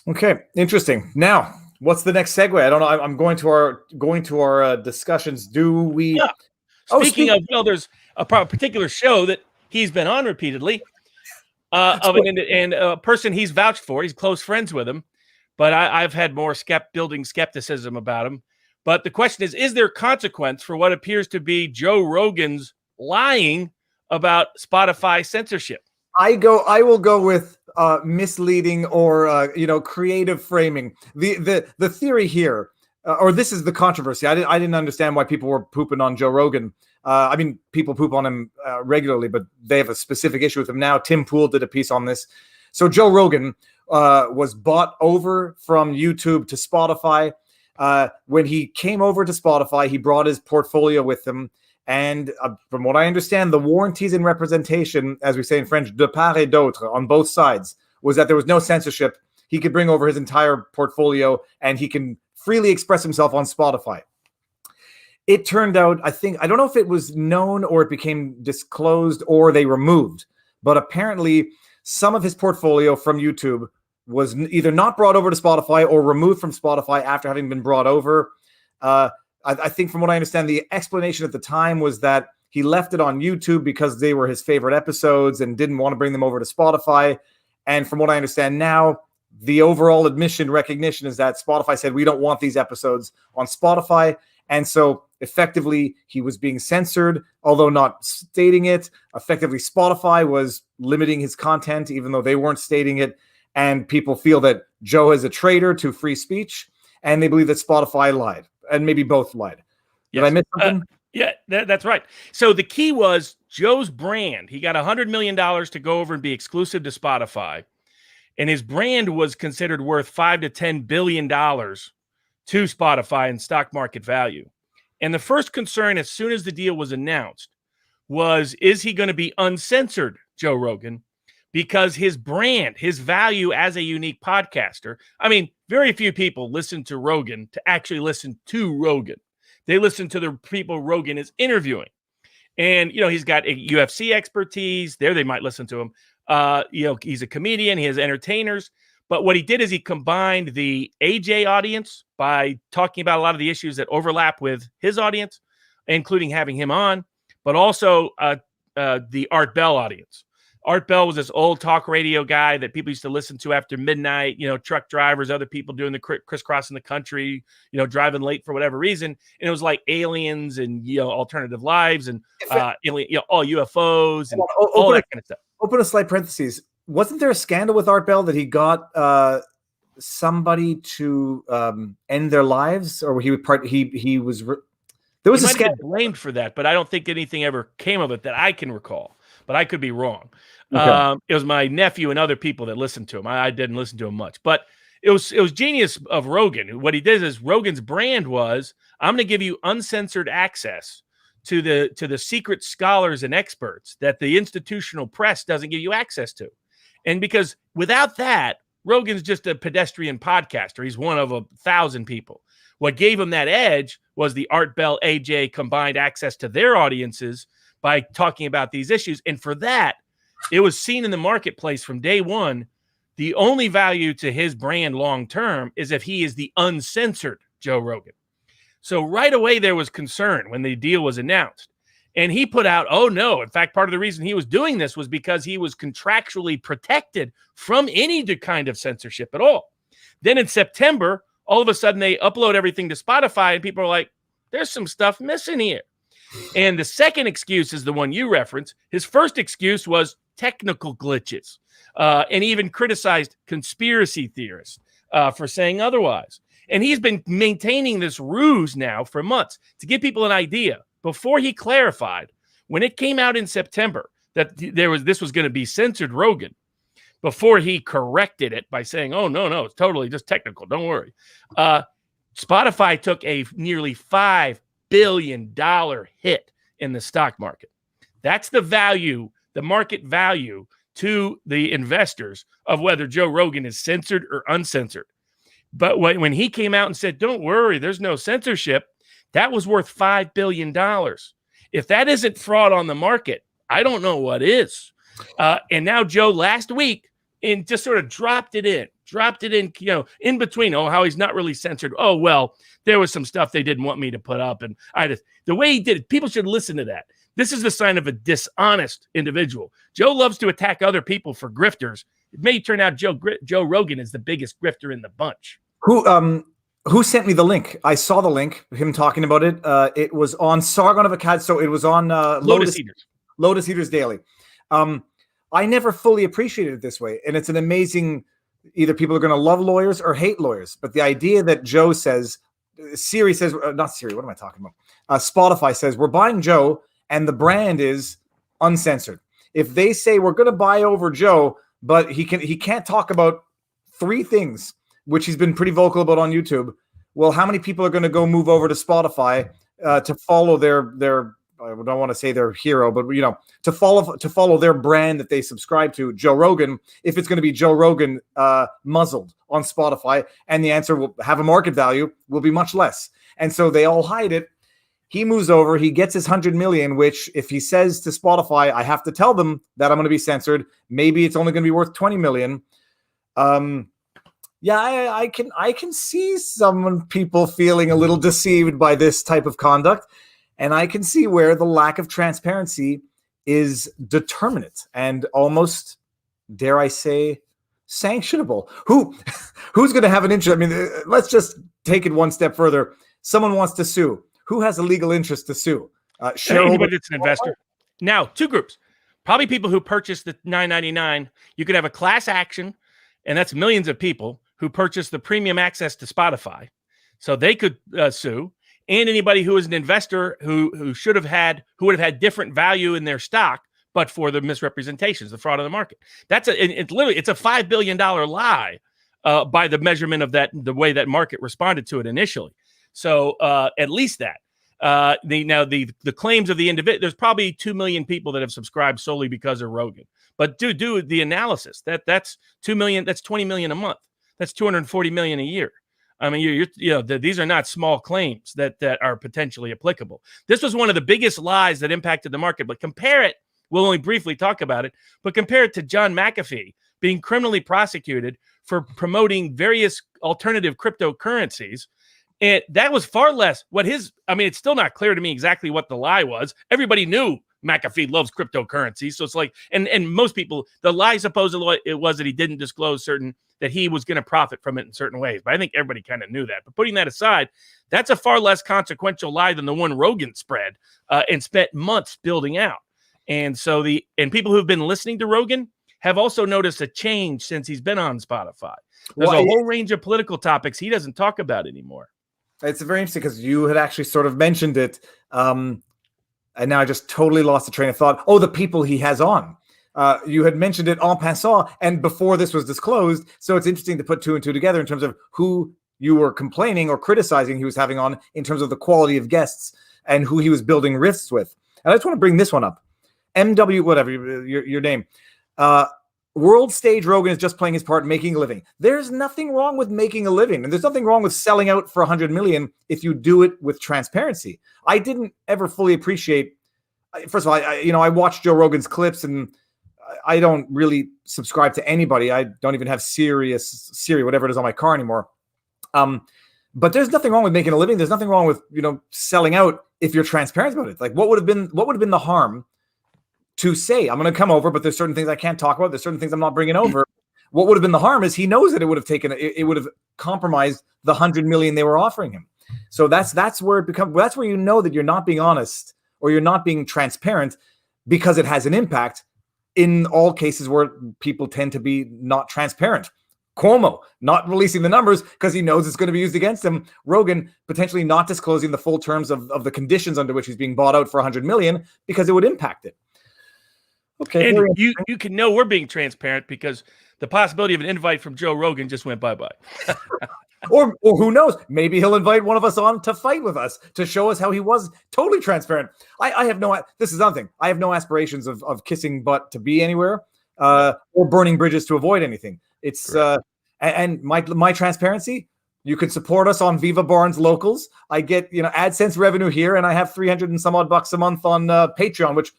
Okay, interesting. Now, what's the next segue? I don't know. I'm going to our discussions. Do we? Yeah. Speaking of, there's a particular show that he's been on repeatedly, and a person he's vouched for. He's close friends with him, but I've had more building skepticism about him. But the question is there consequence for what appears to be Joe Rogan's lying about Spotify censorship? I will go with misleading or creative framing. The theory here, or this is the controversy. I didn't understand why people were pooping on Joe Rogan. I mean, people poop on him regularly, but they have a specific issue with him now. Tim Pool did a piece on this. So Joe Rogan was bought over from YouTube to Spotify. When he came over to Spotify, he brought his portfolio with him. And from what I understand, the warranties and representation, as we say in French, de part et d'autre, on both sides, was that there was no censorship. He could bring over his entire portfolio and he can freely express himself on Spotify. It turned out, I don't know if it was known or it became disclosed or they removed, but apparently some of his portfolio from YouTube was either not brought over to Spotify or removed from Spotify after having been brought over. I think from what I understand, the explanation at the time was that he left it on YouTube because they were his favorite episodes and didn't want to bring them over to Spotify. And from what I understand now, the overall recognition is that Spotify said, we don't want these episodes on Spotify. And so effectively, he was being censored, although not stating it. Effectively, Spotify was limiting his content, even though they weren't stating it. And people feel that Joe is a traitor to free speech, and they believe that Spotify lied, and maybe both lied. Did I miss something? Yeah, that's right. So the key was Joe's brand. He got $100 million to go over and be exclusive to Spotify, and his brand was considered worth $5 to $10 billion to Spotify in stock market value. And the first concern, as soon as the deal was announced, was, is he going to be uncensored, Joe Rogan? Because his brand, his value as a unique podcaster, I mean, very few people listen to Rogan to actually listen to Rogan. They listen to the people Rogan is interviewing. And, he's got a UFC expertise. There they might listen to him. He's a comedian. He has entertainers. But what he did is he combined the AJ audience by talking about a lot of the issues that overlap with his audience, including having him on, but also the Art Bell audience. Art Bell was this old talk radio guy that people used to listen to after midnight, truck drivers, other people doing the crisscrossing the country, driving late for whatever reason. And it was like aliens and, alternative lives and, all UFOs and all that kind of stuff. Open a slight parentheses. Wasn't there a scandal with Art Bell that he got somebody to end their lives, or there was a scandal blamed for that, but I don't think anything ever came of it that I can recall. But I could be wrong. Okay. It was my nephew and other people that listened to him. I didn't listen to him much, but it was genius of Rogan. What he did is Rogan's brand was, I'm going to give you uncensored access to the secret scholars and experts that the institutional press doesn't give you access to. And because without that, Rogan's just a pedestrian podcaster. He's one of 1,000 people. What gave him that edge was the Art Bell AJ combined access to their audiences by talking about these issues. And for that, it was seen in the marketplace from day one. The only value to his brand long-term is if he is the uncensored Joe Rogan. So right away, there was concern when the deal was announced. And he put out, oh no, in fact, part of the reason he was doing this was because he was contractually protected from any kind of censorship at all. Then in September, all of a sudden they upload everything to Spotify and people are like, there's some stuff missing here. And the second excuse is the one you referenced. His first excuse was technical glitches, and he even criticized conspiracy theorists for saying otherwise. And he's been maintaining this ruse now for months. To give people an idea, before he clarified, when it came out in September that this was going to be censored Rogan, before he corrected it by saying, oh, no, it's totally just technical, don't worry. Spotify took a nearly $5 billion hit in the stock market. That's the value, the market value to the investors of whether Joe Rogan is censored or uncensored. But when he came out and said, don't worry, there's no censorship, that was worth $5 billion. If that isn't fraud on the market, I don't know what is. And now Joe last week just sort of dropped it in, dropped it in, in between. Oh, how he's not really censored. Oh, well, there was some stuff they didn't want me to put up. And the way he did it, people should listen to that. This is the sign of a dishonest individual. Joe loves to attack other people for grifters. It may turn out Joe Rogan is the biggest grifter in the bunch. Who sent me the link? I saw the link, him talking about it. It was on Sargon of Akkad, so it was on Lotus Eaters Daily. I never fully appreciated it this way, and it's an amazing. Either people are going to love lawyers or hate lawyers, but the idea that Joe says, Siri says, not Siri. What am I talking about? Spotify says we're buying Joe, and the brand is uncensored. If they say we're going to buy over Joe, but he can't talk about 3 things, which he's been pretty vocal about on YouTube. Well, how many people are going to go move over to Spotify to follow their I don't want to say their hero, but to follow their brand that they subscribe to, Joe Rogan, if it's going to be Joe Rogan muzzled on Spotify, and the answer will have a market value, will be much less. And so they all hide it. He moves over, he gets his 100 million, which if he says to Spotify, I have to tell them that I'm going to be censored, maybe it's only going to be worth 20 million. Yeah, I can see some people feeling a little deceived by this type of conduct. And I can see where the lack of transparency is determinate and almost, dare I say, sanctionable. Who's going to have an interest? I mean, let's just take it one step further. Someone wants to sue. Who has a legal interest to sue? Anybody that's an investor. Now, 2 groups. Probably people who purchased the $9.99. You could have a class action, and that's millions of people who purchased the premium access to Spotify. So they could sue. And anybody who is an investor who would have had different value in their stock, but for the misrepresentations, the fraud of the market. It's a $5 billion lie by the measurement of the way that market responded to it initially. So at least that. The claims of the individual, there's probably 2 million people that have subscribed solely because of Rogan. But do the analysis. That's 2 million. That's 20 million a month. That's 240 million a year. I mean, these are not small claims that are potentially applicable. This was one of the biggest lies that impacted the market. But compare it, we'll only briefly talk about it, but compare it to John McAfee being criminally prosecuted for promoting various alternative cryptocurrencies. And that was far less it's still not clear to me exactly what the lie was. Everybody knew McAfee loves cryptocurrencies. So it's like, and most people, the lie supposedly it was that he didn't disclose that he was going to profit from it in certain ways. But I think everybody kind of knew that. But putting that aside, that's a far less consequential lie than the one Rogan spread and spent months building out. And so people who've been listening to Rogan have also noticed a change since he's been on Spotify. There's a whole range of political topics he doesn't talk about anymore. It's very interesting because you had actually sort of mentioned it. And now I just totally lost the train of thought. Oh, the people he has on. You had mentioned it en passant and before this was disclosed. So it's interesting to put 2 and 2 together in terms of who you were complaining or criticizing he was having on in terms of the quality of guests and who he was building rifts with. And I just want to bring this one up. MW, whatever, your name. World Stage Rogan is just playing his part, making a living. There's nothing wrong with making a living. And there's nothing wrong with selling out for 100 million if you do it with transparency. I didn't ever fully appreciate, first of all, I watched Joe Rogan's clips and I don't really subscribe to anybody. I don't even have Siri, whatever it is on my car anymore. But there's nothing wrong with making a living. There's nothing wrong with, selling out if you're transparent about it. Like what would have been the harm to say, I'm going to come over, but there's certain things I can't talk about. There's certain things I'm not bringing over. What would have been the harm is he knows that it would have compromised the 100 million they were offering him. So that's where that's where you know that you're not being honest or you're not being transparent because it has an impact in all cases where people tend to be not transparent. Cuomo not releasing the numbers because he knows it's going to be used against him. Rogan potentially not disclosing the full terms of the conditions under which he's being bought out for 100 million because it would impact it. Okay. And you can know we're being transparent because the possibility of an invite from Joe Rogan just went bye-bye. or who knows? Maybe he'll invite one of us on to fight with us to show us how he was totally transparent. I have no. This is something. I have no aspirations of kissing butt to be anywhere or burning bridges to avoid anything. It's and my transparency. You can support us on Viva Barnes Locals. I get AdSense revenue here, and I have 300 and some odd bucks a month on Patreon, which.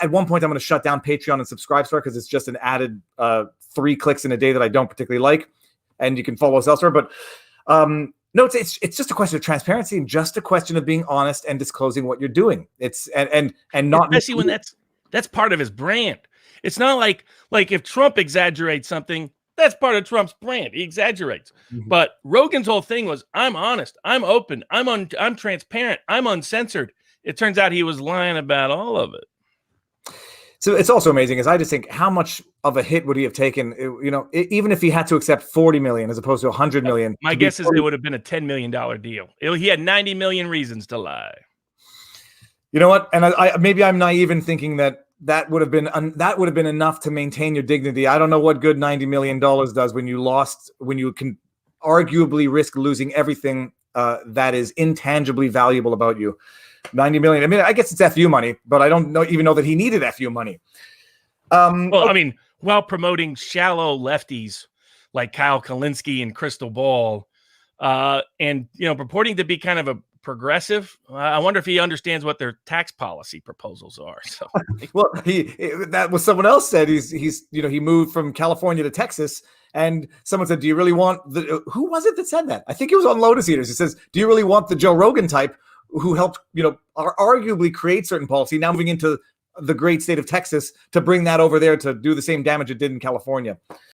At one point, I'm going to shut down Patreon and Subscribe Star because it's just an added 3 clicks in a day that I don't particularly like. and you can follow us elsewhere. But no, it's just a question of transparency and just a question of being honest and disclosing what you're doing. It's and not especially when that's part of his brand. It's not like if Trump exaggerates something, that's part of Trump's brand. He exaggerates. Mhm. But Rogan's whole thing was, I'm honest, I'm open, I'm transparent, I'm uncensored. It turns out he was lying about all of it. So it's also amazing, is I just think, how much of a hit would he have taken, even if he had to accept 40 million as opposed to 100 million? My guess is it would have been a $10 million deal. He had 90 million reasons to lie. You know what? And I maybe I'm naive in thinking that would have been enough to maintain your dignity. I don't know what good $90 million does when you can arguably risk losing everything that is intangibly valuable about you. 90 million. I mean, I guess it's FU money, but I don't even know that he needed FU money. Well, I mean, while promoting shallow lefties like Kyle Kalinske and Crystal Ball, and purporting to be kind of a progressive, I wonder if he understands what their tax policy proposals are. So, well, that was someone else said he moved from California to Texas, and someone said, "Do you really want the?" Who was it that said that? I think it was on Lotus Eaters. It says, "Do you really want the Joe Rogan type who helped arguably create certain policy, now moving into the great state of Texas to bring that over there to do the same damage it did in California?"